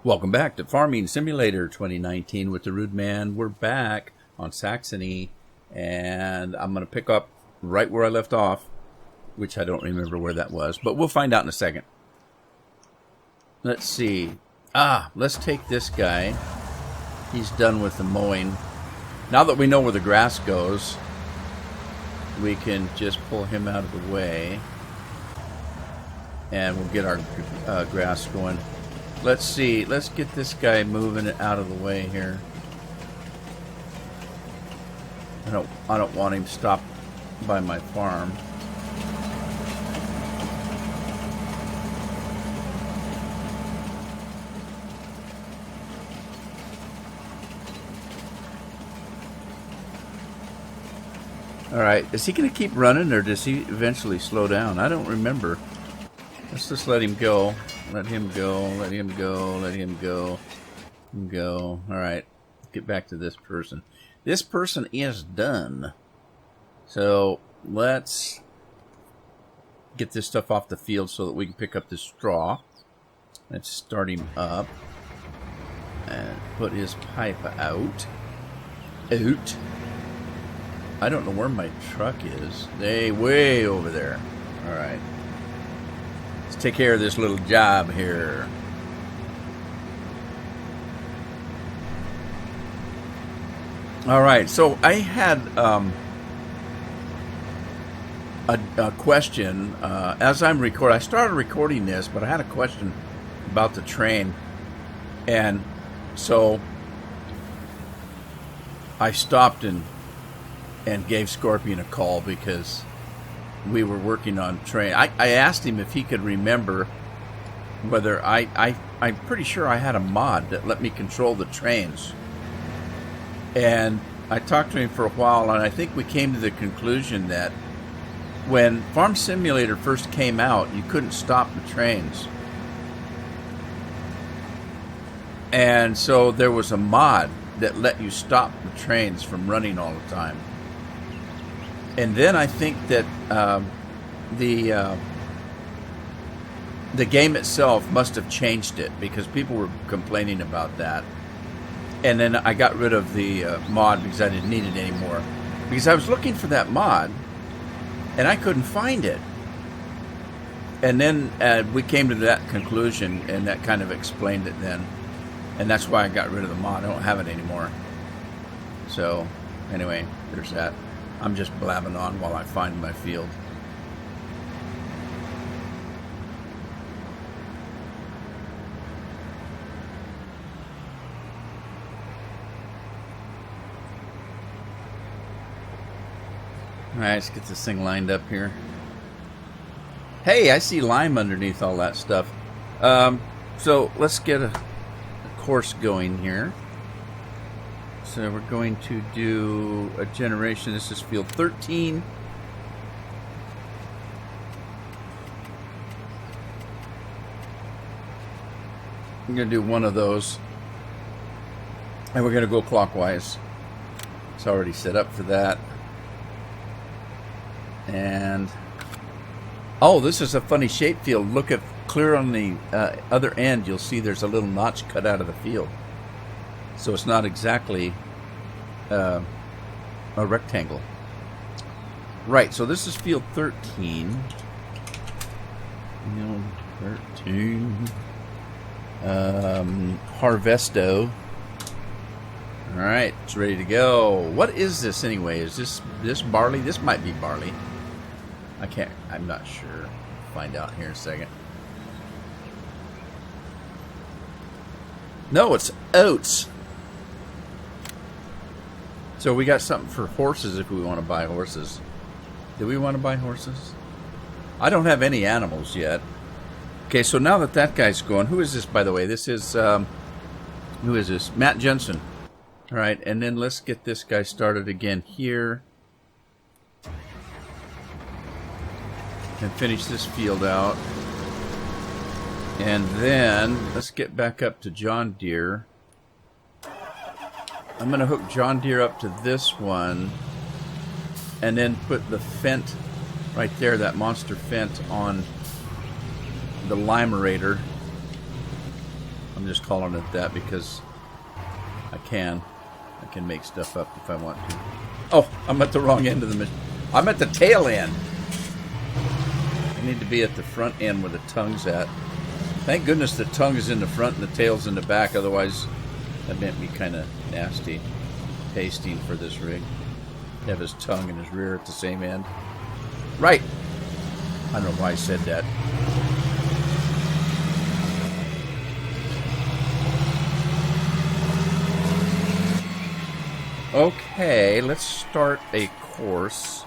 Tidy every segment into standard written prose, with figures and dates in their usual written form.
Welcome back to Farming Simulator 2019 with the Rude Man. We're back on Saxony, and I'm going to pick up right where I left off, which I don't remember where that was, but we'll find out in a second. Let's see. Let's take this guy. He's done with the mowing. Now that we know where the grass goes, we can just pull him out of the way, and we'll get our grass going. Let's see. Let's get this guy moving it out of the way here. I don't want him stopped by my farm. All right. Is he going to keep running, or does he eventually slow down? I don't remember. Let's just let him go. Let him go. Let him go. Let him go. Go. All right. Let's get back to this person. This person is done. So let's get this stuff off the field so that we can pick up the straw. Let's start him up and put his pipe out. I don't know where my truck is. They way over there. All right. Let's take care of this little job here. All right, so I had a question as I'm recording. I started recording this, but I had a question about the train, and so I stopped and gave Scorpion a call because we were working on train. I asked him if he could remember whether I'm pretty sure I had a mod that let me control the trains. And I talked to him for a while, and I think we came to the conclusion that when Farm Simulator first came out, you couldn't stop the trains. And so there was a mod that let you stop the trains from running all the time. And then I think that the game itself must have changed it because people were complaining about that. And then I got rid of the mod because I didn't need it anymore. Because I was looking for that mod, and I couldn't find it. And then we came to that conclusion, and that kind of explained it then. And that's why I got rid of the mod. I don't have it anymore. So, anyway, there's that. I'm just blabbing on while I find my field. Alright, let's get this thing lined up here. Hey, I see lime underneath all that stuff. So let's get a course going here. So we're going to do a generation. This is field 13. I'm going to do one of those. And we're going to go clockwise. It's already set up for that. And oh, this is a funny shape field. Look at clear on the other end. You'll see there's a little notch cut out of the field, so it's not exactly a rectangle. Right. So this is field 13. Field 13. Harvesto. All right, it's ready to go. What is this anyway? Is this barley? This might be barley. I'm not sure. Find out here in a second. No, it's oats. So we got something for horses if we want to buy horses. Do we want to buy horses? I don't have any animals yet. Okay, so now that guy's going, who is this, by the way? This is, who is this? Matt Jensen. All right, and then let's get this guy started again here. And finish this field out. And then let's get back up to John Deere. I'm going to hook John Deere up to this one. And then put the fent right there, that monster fent, on the limerator. I'm just calling it that because I can make stuff up if I want to. Oh, I'm at the wrong end of the mission. I'm at the tail end. I need to be at the front end where the tongue's at. Thank goodness the tongue is in the front and the tail's in the back. Otherwise, that meant me kind of nasty tasting for this rig. Have his tongue and his rear at the same end. Right. I don't know why I said that. Okay, let's start a course.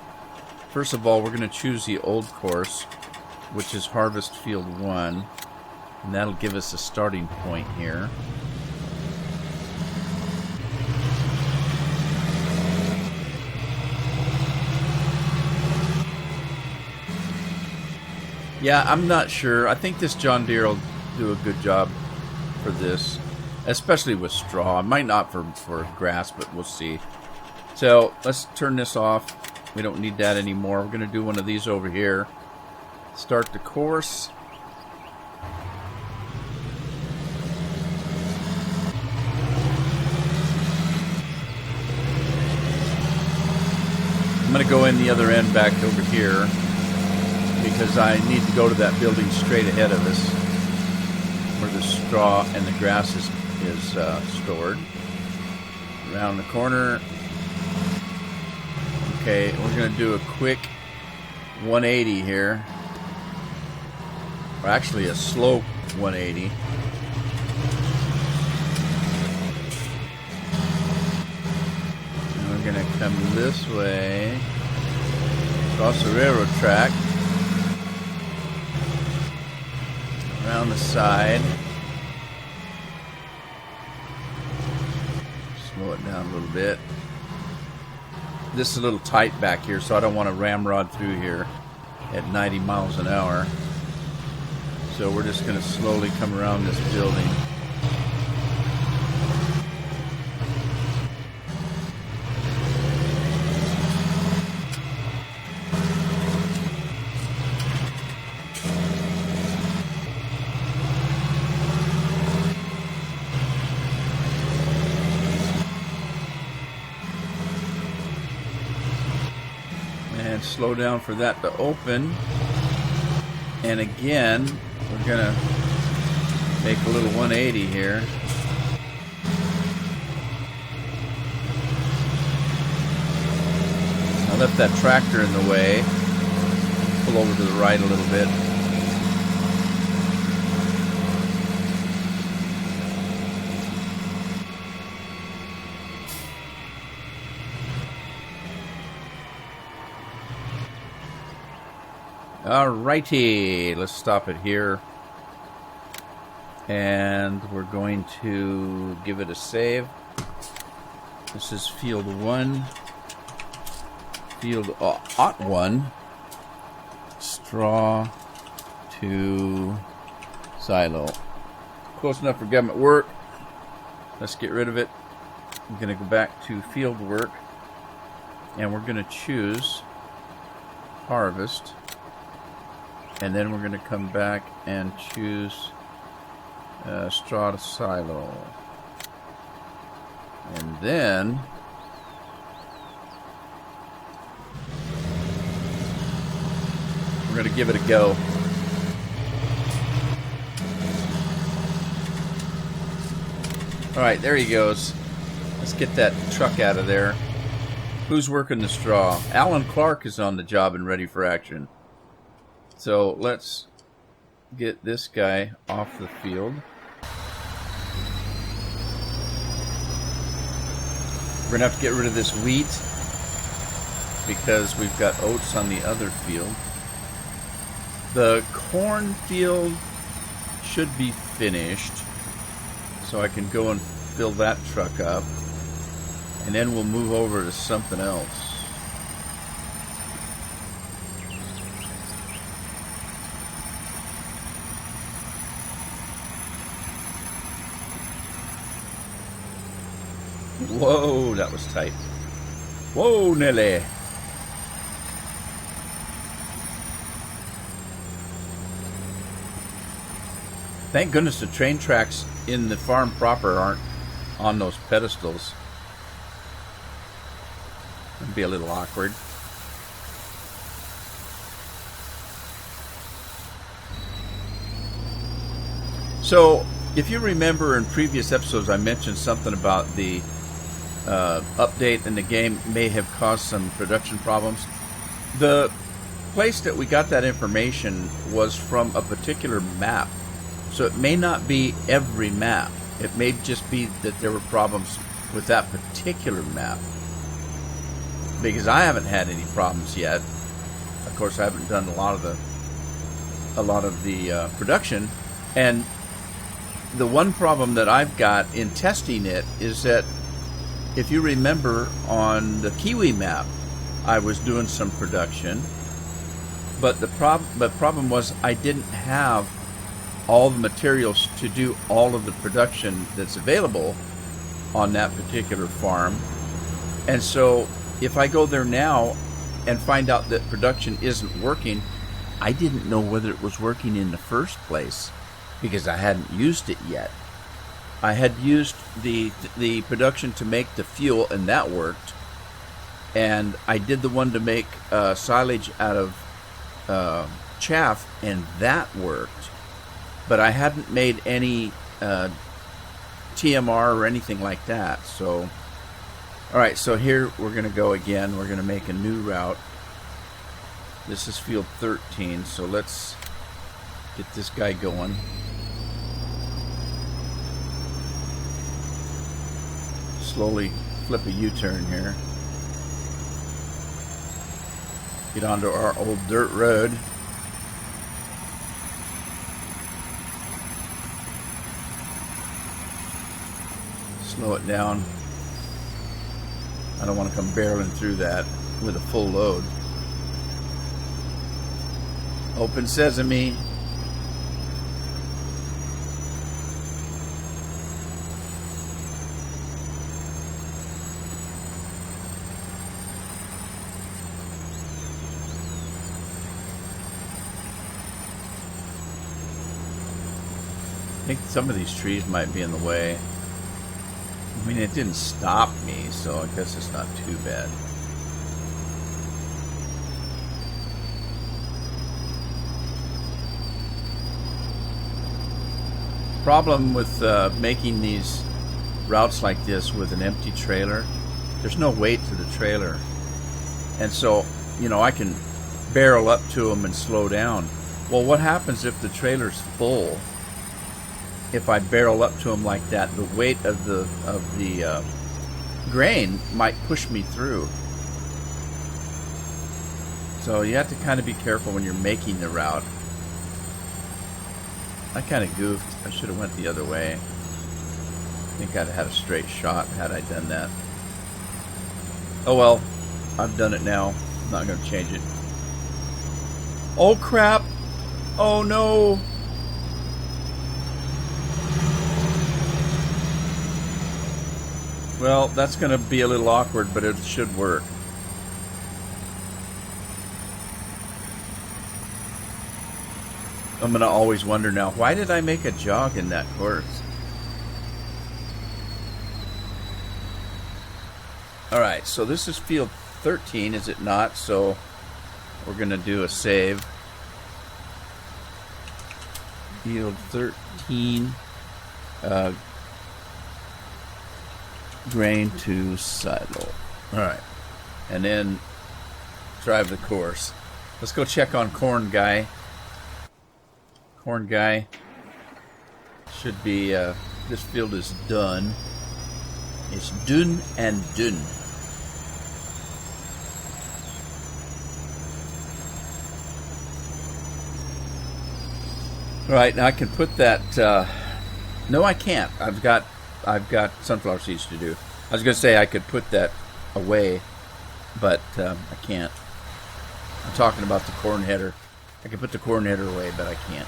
First of all, we're going to choose the old course, which is Harvest Field 1. And that'll give us a starting point here. Yeah, I'm not sure. I think this John Deere will do a good job for this, especially with straw. It might not for grass, but we'll see. So let's turn this off. We don't need that anymore. We're going to do one of these over here. Start the course. I'm going to go in the other end back over here, because I need to go to that building straight ahead of us where the straw and the grass is stored. Around the corner. Okay, we're going to do a quick 180 here. Or actually a slow 180. And we're going to come this way. Across the railroad track. Around the side. Slow it down a little bit. This is a little tight back here, so I don't want to ramrod through here at 90 miles an hour. So we're just going to slowly come around this building. And slow down for that to open. And again, we're going to make a little 180 here. I left that tractor in the way. Pull over to the right a little bit. Alrighty, let's stop it here. And we're going to give it a save. This is field 1. Field Ot 1. Straw to silo. Close enough for government work. Let's get rid of it. I'm going to go back to field work. And we're going to choose harvest. And then we're going to come back and choose straw to silo. And then we're going to give it a go. Alright, there he goes. Let's get that truck out of there. Who's working the straw? Alan Clark is on the job and ready for action. So let's get this guy off the field. We're going to have to get rid of this wheat because we've got oats on the other field. The corn field should be finished, so I can go and fill that truck up, and then we'll move over to something else. Whoa, that was tight. Whoa, Nelly. Thank goodness the train tracks in the farm proper aren't on those pedestals. It'd be a little awkward. So, if you remember in previous episodes, I mentioned something about the update in the game may have caused some production problems. The place that we got that information was from a particular map. So it may not be every map. It may just be that there were problems with that particular map. Because I haven't had any problems yet. Of course, I haven't done a lot of the production. And the one problem that I've got in testing it is that if you remember on the Kiwi map, I was doing some production. But the problem was I didn't have all the materials to do all of the production that's available on that particular farm. And so if I go there now and find out that production isn't working, I didn't know whether it was working in the first place because I hadn't used it yet. I had used the production to make the fuel, and that worked. And I did the one to make silage out of chaff, and that worked. But I hadn't made any TMR or anything like that. So, all right, so here we're going to go again. We're going to make a new route. This is field 13, so let's get this guy going. Slowly flip a U-turn here. Get onto our old dirt road. Slow it down. I don't want to come barreling through that with a full load. Open sesame. I think some of these trees might be in the way. I mean, it didn't stop me, so I guess it's not too bad. Problem with making these routes like this with an empty trailer, there's no weight to the trailer. And so, you know, I can barrel up to them and slow down. Well, what happens if the trailer's full? If I barrel up to them like that, the weight of the grain might push me through. So you have to kind of be careful when you're making the route. I kind of goofed. I should have went the other way. I think I'd have had a straight shot had I done that. Oh well, I've done it now. I'm not going to change it. Oh crap! Oh no! Well, that's going to be a little awkward, but it should work. I'm going to always wonder now, why did I make a jog in that course? Alright, so this is field 13, is it not? So we're going to do a save. Field 13. Grain to silo. Alright. And then drive the course. Let's go check on Corn Guy. Corn Guy should be, this field is done. It's done and done. Alright, now I can put that, no I can't. I've got sunflower seeds to do. I was going to say I could put that away, but I can't. I'm talking about the corn header. I can put the corn header away, but I can't.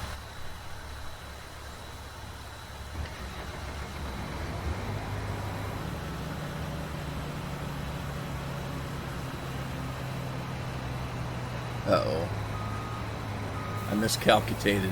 Uh-oh. I miscalculated.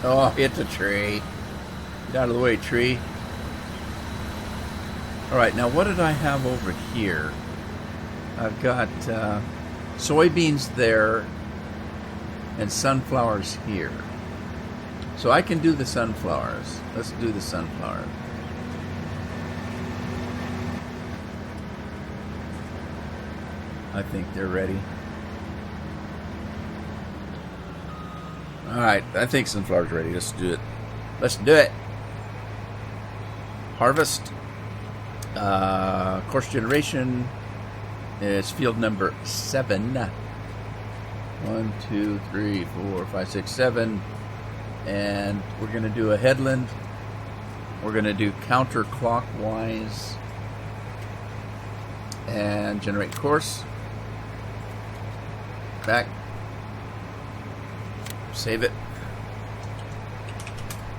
Oh, hit the tree. Get out of the way, tree. Alright, now what did I have over here? I've got soybeans there and sunflowers here. So I can do the sunflowers. Let's do the sunflowers. I think they're ready. Alright, I think sunflower's ready. Let's do it. Let's do it. Harvest. Course generation. It's field number 7. 1, 2, 3, 4, 5, 6, 7. And we're going to do a headland. We're going to do counterclockwise. And generate course. Back. Save it.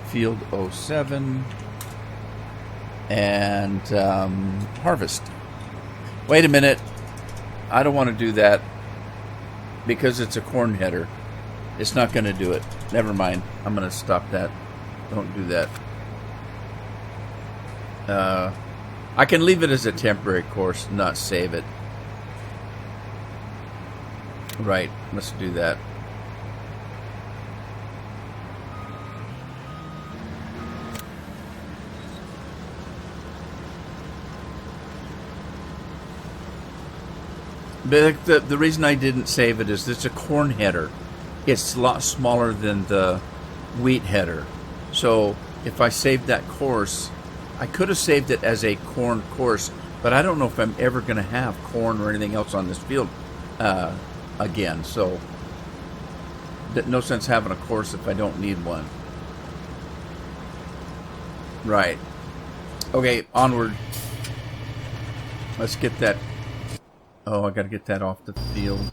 Field 07. And harvest. Wait a minute. I don't want to do that because it's a corn header. It's not going to do it. Never mind. I'm going to stop that. Don't do that. I can leave it as a temporary course, not save it. Right. Let's do that. But the reason I didn't save it is it's a corn header. It's a lot smaller than the wheat header. So if I saved that course, I could have saved it as a corn course, but I don't know if I'm ever going to have corn or anything else on this field again. So no sense having a course if I don't need one. Right. Okay, onward. Let's get that. Oh, I gotta get that off the field.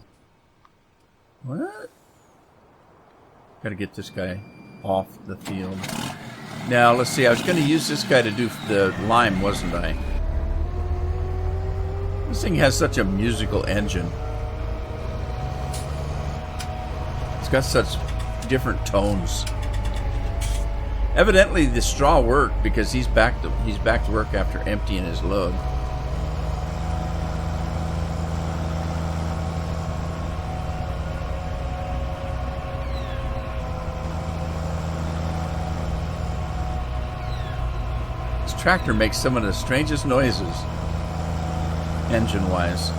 What? Gotta get this guy off the field. Now, let's see. I was gonna use this guy to do the lime, wasn't I? This thing has such a musical engine. It's got such different tones. Evidently, the straw worked because he's back to work after emptying his load. Tractor makes some of the strangest noises, engine-wise.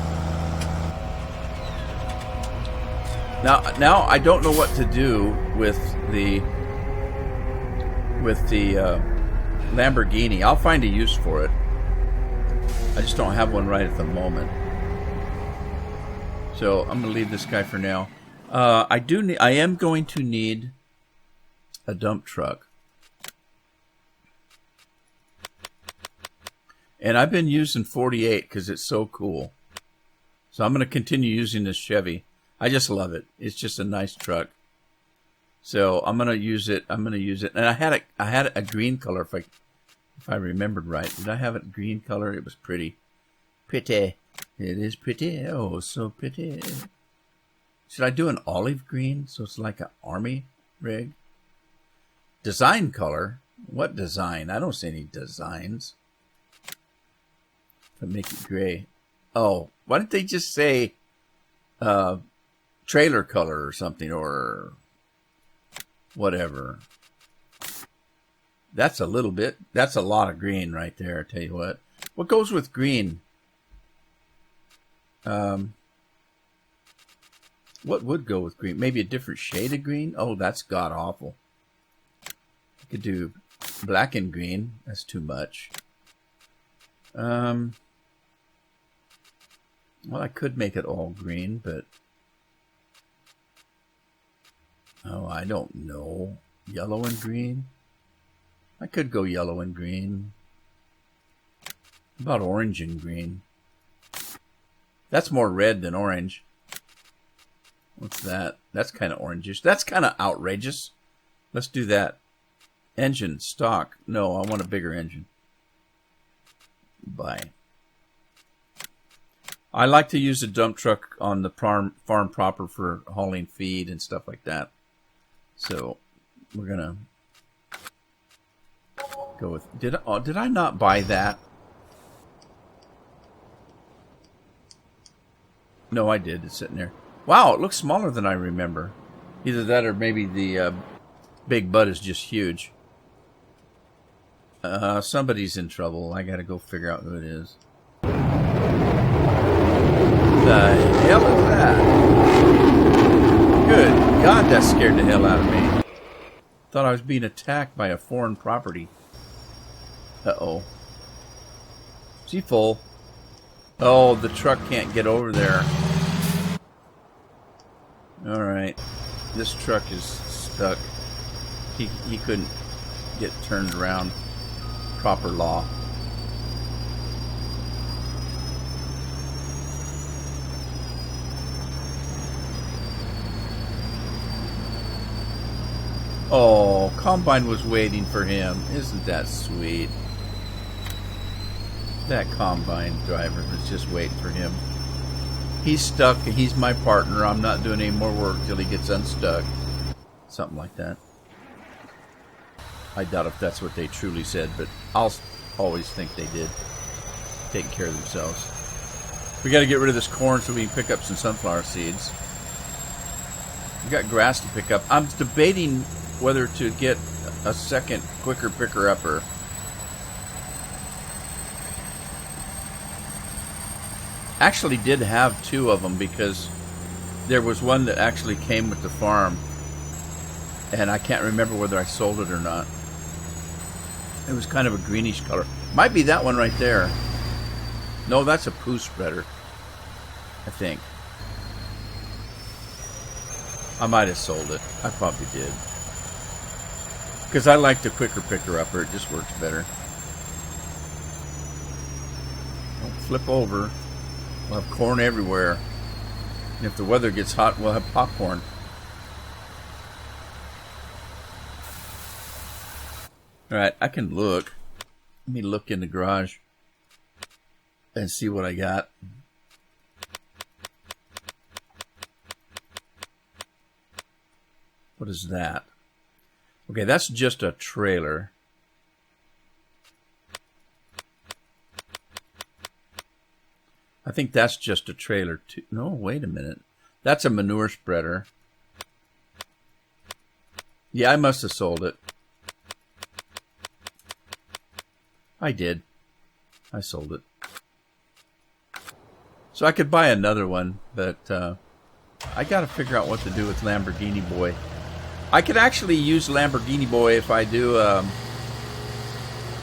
Now I don't know what to do with the Lamborghini. I'll find a use for it. I just don't have one right at the moment. So I'm gonna leave this guy for now. I am going to need a dump truck. And I've been using 48 because it's so cool. So I'm going to continue using this Chevy. I just love it. It's just a nice truck. So I'm going to use it. And I had a green color if I remembered right. Did I have it green color? It was pretty. Pretty. It is pretty. Oh, so pretty. Should I do an olive green so it's like an army rig? Design color? What design? I don't see any designs. To make it gray. Oh, why didn't they just say trailer color or something or whatever? That's a lot of green right there, I tell you what. What goes with green? What would go with green? Maybe a different shade of green? Oh, that's god awful. You could do black and green. That's too much. Well, I could make it all green, but... Oh, I don't know. Yellow and green? I could go yellow and green. How about orange and green? That's more red than orange. What's that? That's kind of orangish. That's kind of outrageous. Let's do that. Engine, stock. No, I want a bigger engine. Bye. I like to use a dump truck on the farm proper for hauling feed and stuff like that. So we're going to Go with. Did I not buy that? No, I did. It's sitting there. Wow, it looks smaller than I remember. Either that or maybe the big butt is just huge. Somebody's in trouble. I gotta go figure out who it is. The hell is that? Good God, that scared the hell out of me. Thought I was being attacked by a foreign property. Uh-oh. Is he full? Oh, the truck can't get over there. Alright. This truck is stuck. He couldn't get turned around. Proper law. Oh, Combine was waiting for him. Isn't that sweet? That Combine driver was just waiting for him. He's stuck. He's my partner. I'm not doing any more work till he gets unstuck. Something like that. I doubt if that's what they truly said, but I'll always think they did. Taking care of themselves. We got to get rid of this corn so we can pick up some sunflower seeds. We got grass to pick up. I'm debating whether to get a second quicker picker-upper. Actually did have two of them because there was one that actually came with the farm. And I can't remember whether I sold it or not. It was kind of a greenish color. Might be that one right there. No, that's a poo spreader, I think. I might have sold it. I probably did. Because I like the quicker picker-upper. It just works better. Don't flip over. We'll have corn everywhere. And if the weather gets hot, we'll have popcorn. Alright, I can look. Let me look in the garage and see what I got. What is that? Okay, that's just a trailer. I think that's just a trailer too. No, wait a minute. That's a manure spreader. Yeah, I must have sold it. I did. I sold it. So I could buy another one, but I got to figure out what to do with Lamborghini Boy. I could actually use Lamborghini Boy if I do,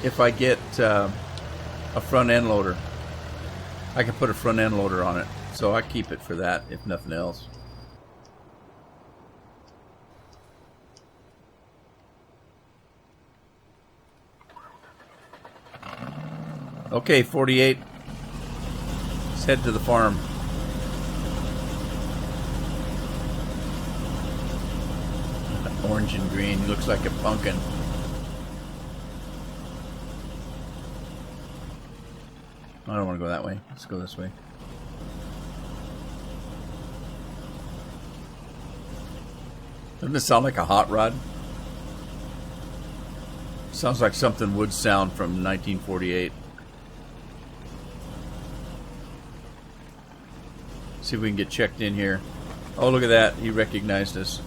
if I get a front end loader. I can put a front end loader on it, so I keep it for that, if nothing else. Okay, 48. Let's head to the farm. Orange and green. He looks like a pumpkin. I don't want to go that way. Let's go this way. Doesn't this sound like a hot rod? Sounds like something would sound from 1948. See if we can get checked in here. Oh, look at that. He recognized us.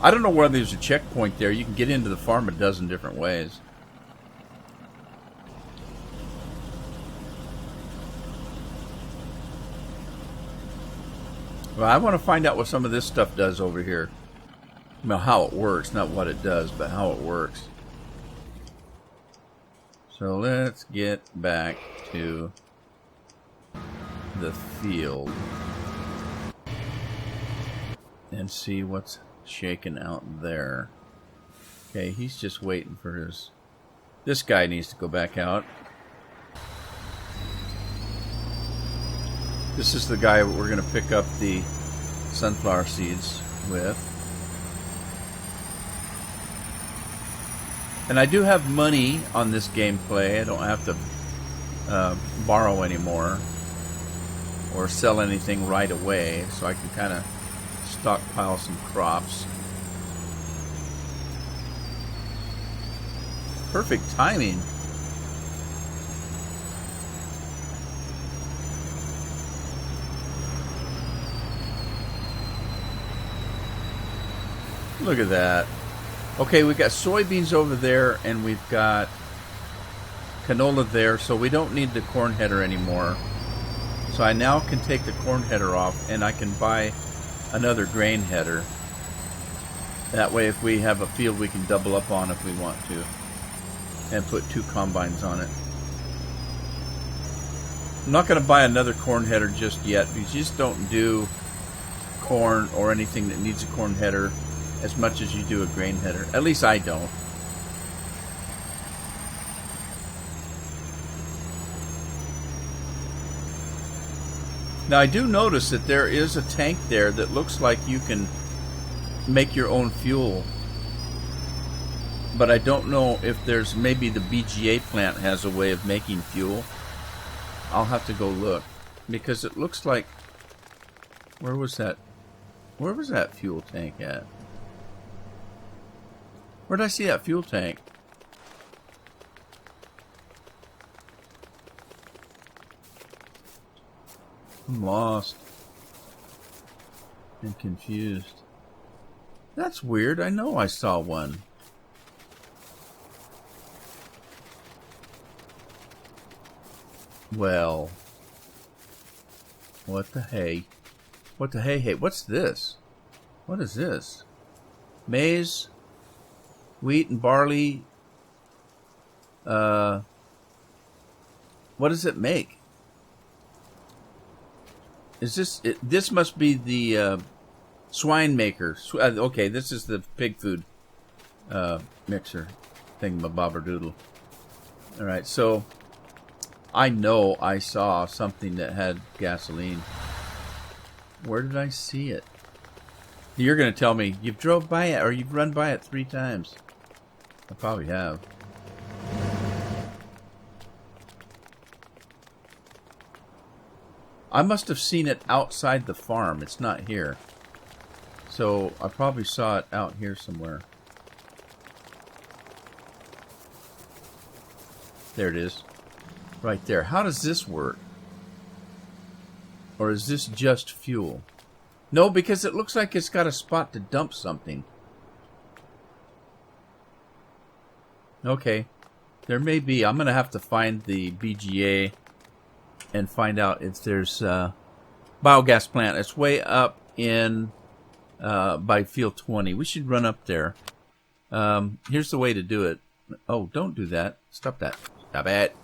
I don't know whether there's a checkpoint there. You can get into the farm a dozen different ways. Well, I want to find out what some of this stuff does over here. Well, how it works. Not what it does, but how it works. So let's get back to the field and see what's shaking out there. Okay, he's just waiting for his... This guy needs to go back out. This is the guy we're going to pick up the sunflower seeds with. And I do have money on this gameplay. I don't have to borrow anymore or sell anything right away, so I can kind of stockpile some crops. Perfect timing. Look at that. Okay, we've got soybeans over there, and we've got canola there, so we don't need the corn header anymore. So I now can take the corn header off, and I can buy another grain header. That way, if we have a field, we can double up on if we want to, and put 2 combines on it. I'm not going to buy another corn header just yet, because you just don't do corn or anything that needs a corn header as much as you do a grain header. At least I don't. Now I do notice that there is a tank there that looks like you can make your own fuel. But I don't know if there's, maybe the BGA plant has a way of making fuel. I'll have to go look. Because it looks like, where was that fuel tank at? Where did I see that fuel tank? I'm lost and confused. That's weird. I know I saw one. Well, what the hey? What the hey? What's this? What is this? Maize, wheat, and barley. What does it make? Is this? This must be the swine maker. Okay, this is the pig food mixer thingamabobberdoodle. All right, so I know I saw something that had gasoline. Where did I see it? You're going to tell me you've drove by it or you've run by it 3 times. I probably have. I must have seen it outside the farm. It's not here. So I probably saw it out here somewhere. There it is. Right there. How does this work? Or is this just fuel? No, because it looks like it's got a spot to dump something. Okay. There may be. I'm going to have to find the BGA and find out if there's a biogas plant. It's way up in by field 20. We should run up there. Here's the way to do it. Oh, don't do that. Stop that. Stop it.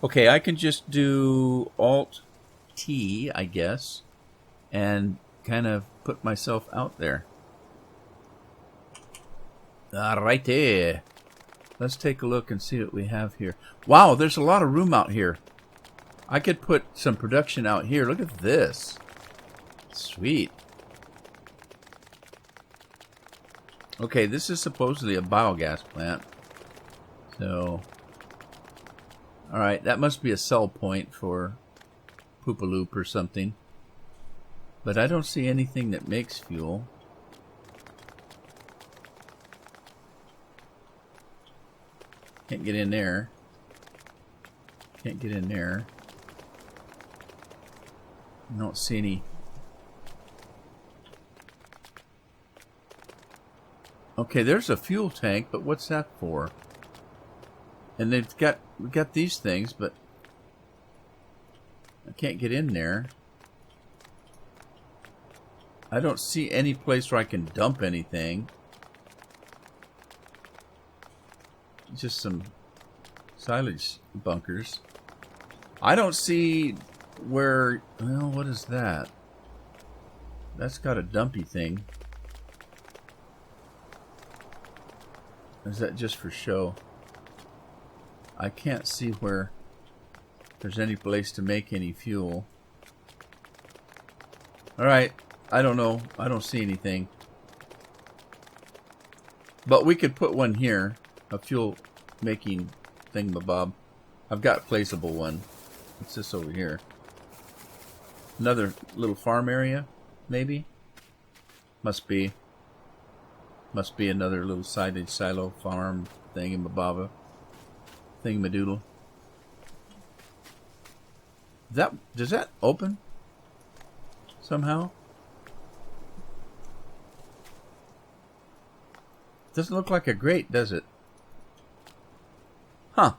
Okay, I can just do Alt-T, I guess, and kind of put myself out there. Right there. Let's take a look and see what we have here. Wow, there's a lot of room out here. I could put some production out here. Look at this. Sweet. Okay, this is supposedly a biogas plant. So, alright, that must be a sell point for Poopaloop or something. But I don't see anything that makes fuel. Can't get in there. Can't get in there. I don't see any. Okay, there's a fuel tank, but what's that for? And we've got these things, but I can't get in there. I don't see any place where I can dump anything. Just some silage bunkers. I don't see where. Well, what is that? That's got a dumpy thing. Is that just for show? I can't see where there's any place to make any fuel. Alright, I don't know. I don't see anything. But we could put one here. A fuel making thingamabob. I've got a placeable one. What's this over here? Another little farm area, maybe? Must be another little silage silo farm thingamabob. thingamadoodle. Does that open somehow? Doesn't look like a grate, does it? Huh.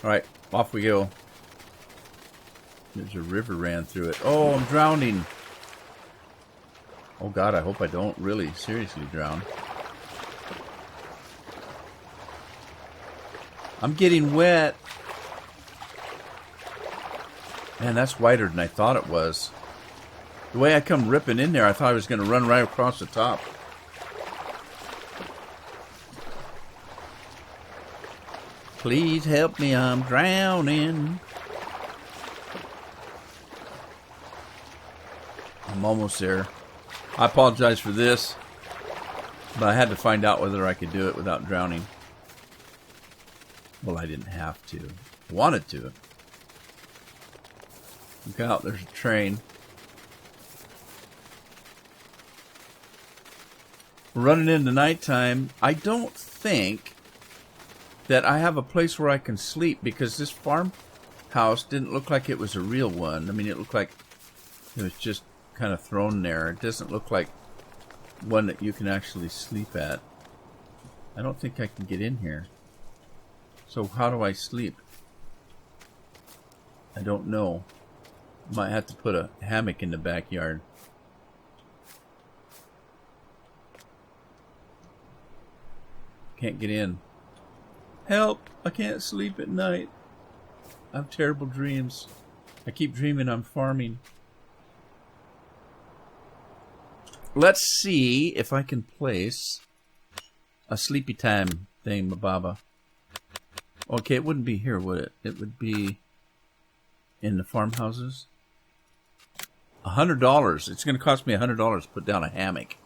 Alright, off we go. There's a river ran through it. Oh, I'm drowning. Oh God, I hope I don't really seriously drown. I'm getting wet. Man, that's wider than I thought it was. The way I come ripping in there, I thought I was going to run right across the top. Please help me, I'm drowning. I'm almost there. I apologize for this, but I had to find out whether I could do it without drowning. Well, I didn't have to. I wanted to. Look out, there's a train. We're running into nighttime. I don't think that I have a place where I can sleep because this farmhouse didn't look like it was a real one. I mean, it looked like it was just kind of thrown there. It doesn't look like one that you can actually sleep at. I don't think I can get in here. So how do I sleep? I don't know. Might have to put a hammock in the backyard. Can't get in. Help! I can't sleep at night. I have terrible dreams. I keep dreaming I'm farming. Let's see if I can place a sleepy time thing-mababa. Okay, it wouldn't be here, would it? It would be in the farmhouses. $100. It's going to cost me $100 to put down a hammock.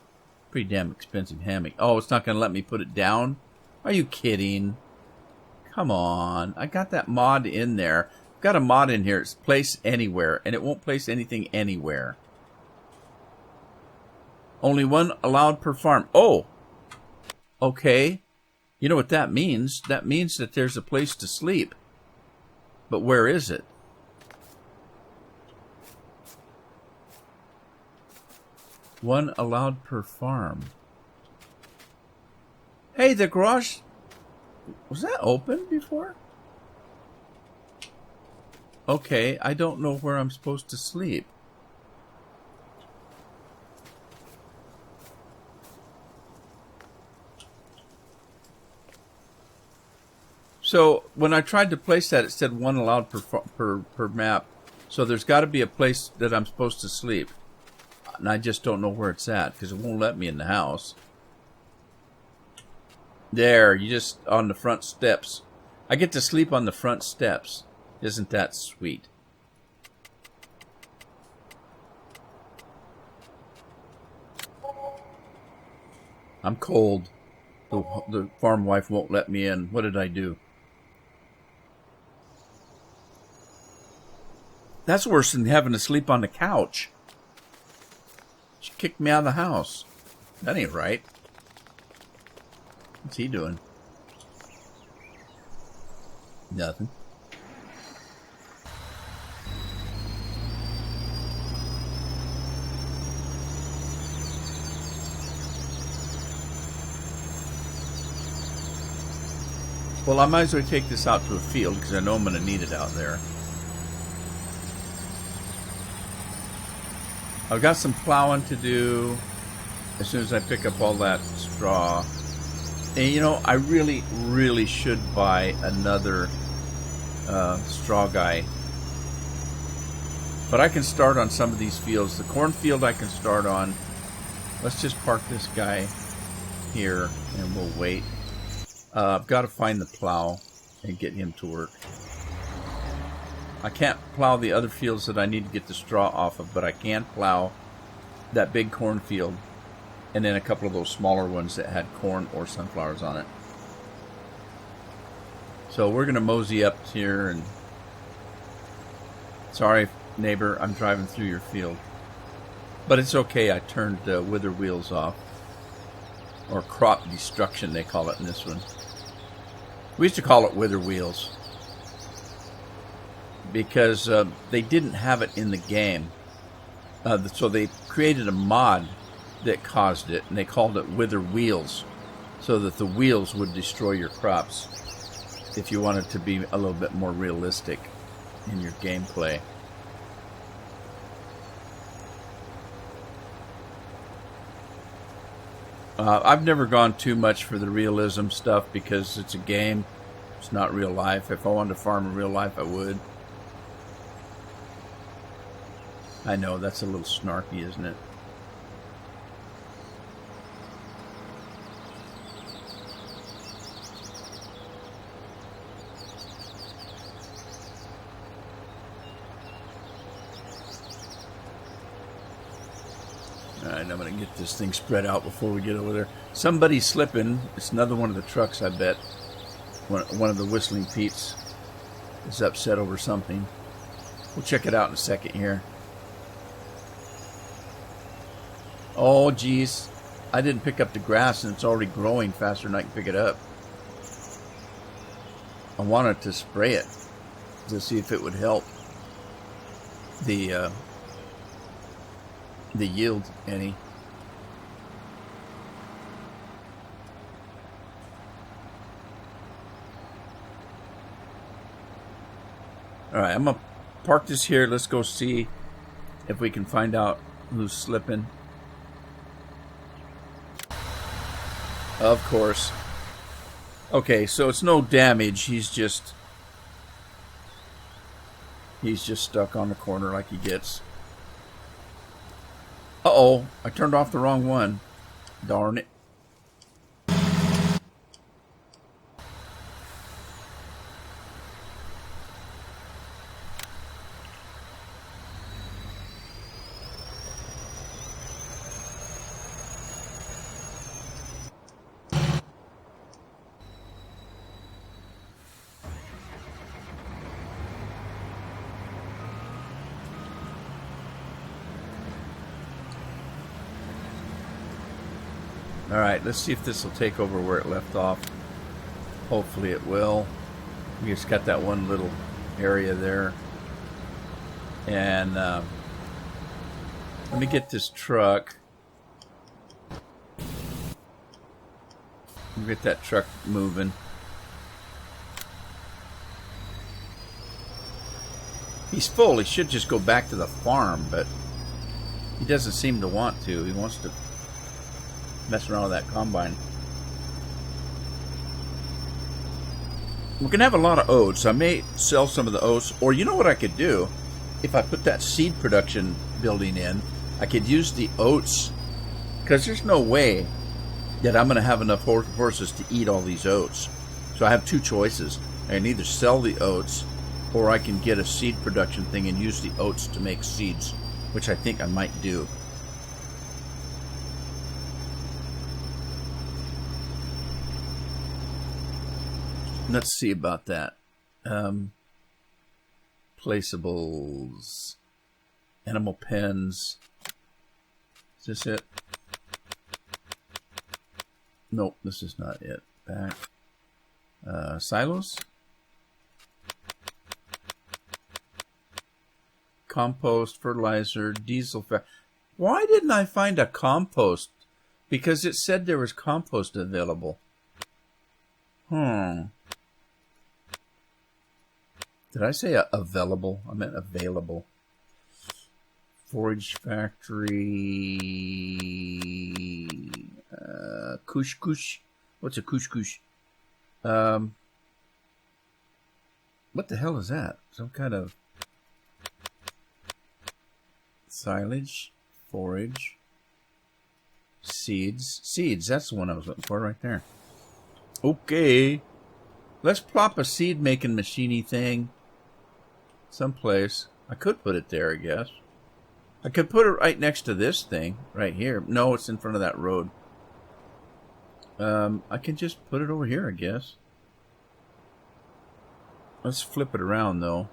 Pretty damn expensive hammock. Oh, it's not going to let me put it down? Are you kidding? Come on. I got that mod in there. I've got a mod in here. It's place anywhere, and it won't place anything anywhere. Only one allowed per farm. Oh! Okay. You know what that means? That means that there's a place to sleep. But where is it? One allowed per farm. Hey, the garage... Was that open before? Okay, I don't know where I'm supposed to sleep. So when I tried to place that, it said one allowed per map. So there's got to be a place that I'm supposed to sleep. And I just don't know where it's at because it won't let me in the house. There, you just on the front steps. I get to sleep on the front steps. Isn't that sweet? I'm cold. The farm wife won't let me in. What did I do? That's worse than having to sleep on the couch. She kicked me out of the house. That ain't right. What's he doing? Nothing. Well, I might as well take this out to a field because I know I'm going to need it out there. I've got some plowing to do as soon as I pick up all that straw. And you know, I really, really should buy another straw guy. But I can start on some of these fields. The cornfield I can start on. Let's just park this guy here and we'll wait. I've got to find the plow and get him to work. I can't plow the other fields that I need to get the straw off of, but I can plow that big cornfield and then a couple of those smaller ones that had corn or sunflowers on it. So we're going to mosey up here and... Sorry, neighbor, I'm driving through your field. But it's okay, I turned wither wheels off. Or crop destruction, they call it in this one. We used to call it wither wheels because they didn't have it in the game. So they created a mod that caused it, and they called it wither wheels, so that the wheels would destroy your crops if you wanted to be a little bit more realistic in your gameplay. I've never gone too much for the realism stuff because it's a game. It's not real life. If I wanted to farm in real life, I would. I know, that's a little snarky, isn't it? Alright, I'm going to get this thing spread out before we get over there. Somebody's slipping. It's another one of the trucks, I bet. One of the Whistling Pete's is upset over something. We'll check it out in a second here. Oh, geez. I didn't pick up the grass, and it's already growing faster than I can pick it up. I wanted to spray it to see if it would help the yield any. Alright, I'm going to park this here. Let's go see if we can find out who's slipping. Of course. Okay, so it's no damage. He's just stuck on the corner like he gets. Uh-oh, I turned off the wrong one. Darn it. Alright, let's see if this will take over where it left off. Hopefully it will. We just got that one little area there. And let me get this truck. Let me get that truck moving. He's full. He should just go back to the farm, but he doesn't seem to want to. He wants to mess around with that combine. We're going to have a lot of oats. I may sell some of the oats. Or you know what I could do? If I put that seed production building in, I could use the oats. Because there's no way that I'm going to have enough horses to eat all these oats. So I have two choices. I can either sell the oats, or I can get a seed production thing and use the oats to make seeds, which I think I might do. Let's see about that. Placeables. Animal pens. Is this it? Nope, this is not it. Back. Silos? Compost, fertilizer, diesel. Why didn't I find a compost? Because it said there was compost available. Did I say available? I meant available. Forage factory. Kush kush. What's a kush kush? What the hell is that? Some kind of silage, forage, seeds. Seeds, that's the one I was looking for right there. Okay. Let's plop a seed making machiney thing someplace. I could put it there, I guess. I could put it right next to this thing right here. No, it's in front of that road. I can just put it over here, I guess. Let's flip it around, though.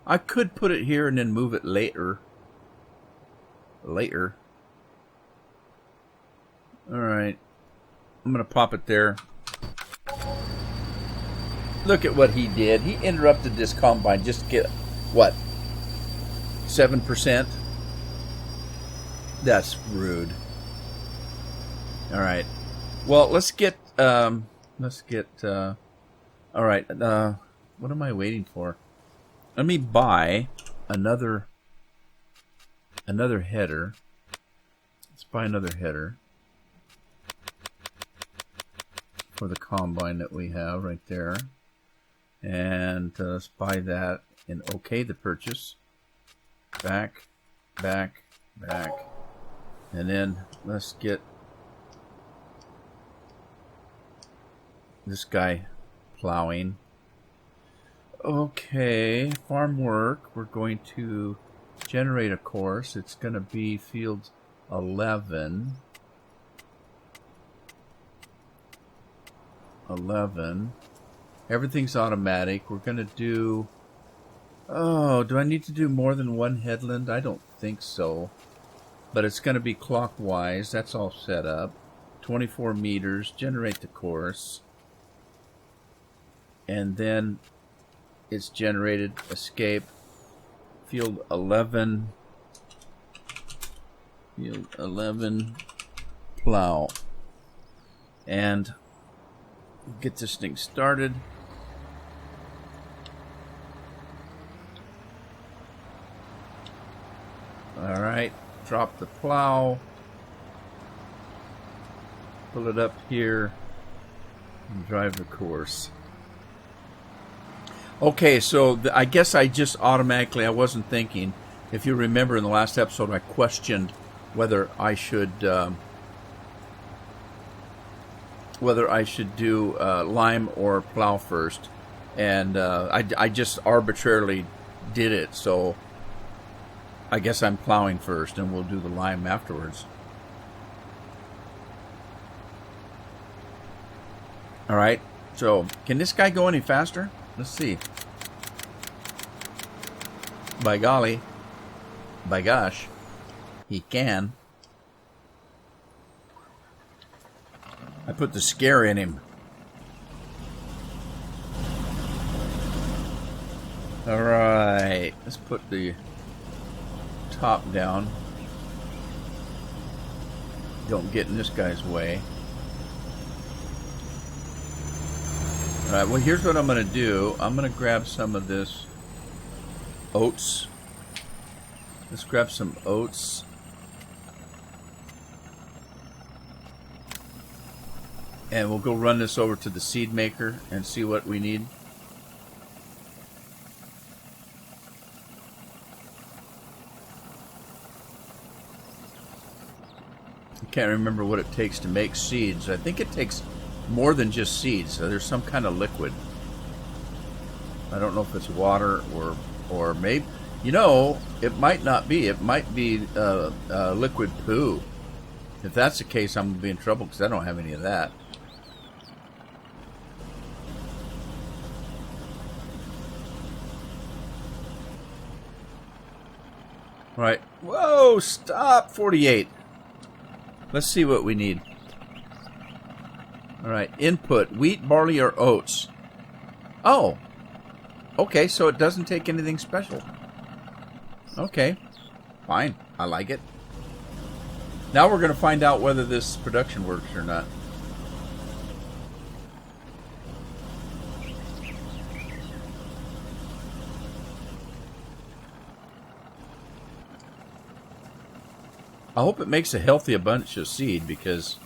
I could put it here and then move it later. later. Alright. I'm going to pop it there. Look at what he did. He interrupted this combine just to get, what, 7%? That's rude. Alright. Well, let's get, alright, what am I waiting for? Let me buy another header. Let's buy another header for the combine that we have right there. And let's buy that and okay the purchase. Back. And then let's get this guy plowing. Okay, farm work. We're going to generate a course. It's going to be field 11. 11. Everything's automatic. We're going to do... Oh, do I need to do more than one headland? I don't think so. But it's going to be clockwise. That's all set up. 24 meters. Generate the course. And then it's generated. Escape. Field 11. Field 11. Plow. And get this thing started. Alright, drop the plow, pull it up here, and drive the course. Okay, so I guess I just automatically, I wasn't thinking. If you remember in the last episode, I questioned whether I should do lime or plow first, and I just arbitrarily did it, so I guess I'm plowing first, and we'll do the lime afterwards. Alright, so can this guy go any faster? Let's see. By golly, by gosh, he can. I put the scare in him. Alright, let's put the top down. Don't get in this guy's way. Alright, well here's what I'm going to do. I'm going to grab some of this oats. Let's grab some oats. And we'll go run this over to the seed maker and see what we need. I can't remember what it takes to make seeds. I think it takes more than just seeds. So there's some kind of liquid. I don't know if it's water or maybe, you know, it might not be. It might be liquid poo. If that's the case, I'm going to be in trouble because I don't have any of that. Right. Whoa, stop. 48. Let's see what we need. Alright, input. Wheat, barley, or oats. Oh. Okay, so it doesn't take anything special. Okay. Fine. I like it. Now we're going to find out whether this production works or not. I hope it makes a healthy bunch of seed, because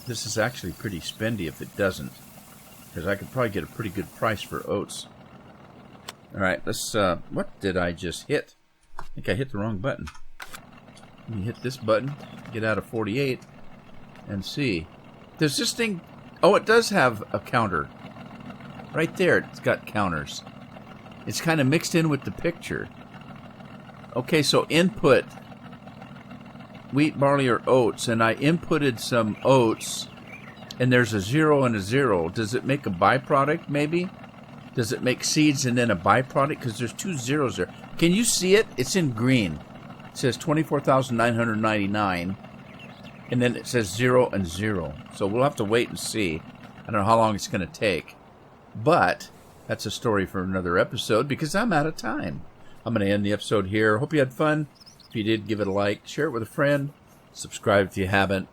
this is actually pretty spendy if it doesn't. Because I could probably get a pretty good price for oats. Alright, let's, what did I just hit? I think I hit the wrong button. Let me hit this button, get out of 48, and see. Does this thing, oh, it does have a counter. Right there, it's got counters. It's kind of mixed in with the picture. Okay, so input wheat, barley, or oats, and I inputted some oats, and there's a 0 and a 0. Does it make a byproduct, maybe? Does it make seeds and then a byproduct? Because there's two zeros there. Can you see it? It's in green. It says 24,999, and then it says 0 and 0. So we'll have to wait and see. I don't know how long it's going to take. But that's a story for another episode because I'm out of time. I'm going to end the episode here. Hope you had fun. If you did, give it a like. Share it with a friend. Subscribe if you haven't.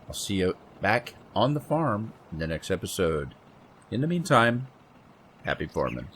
I'll see you back on the farm in the next episode. In the meantime, happy farming.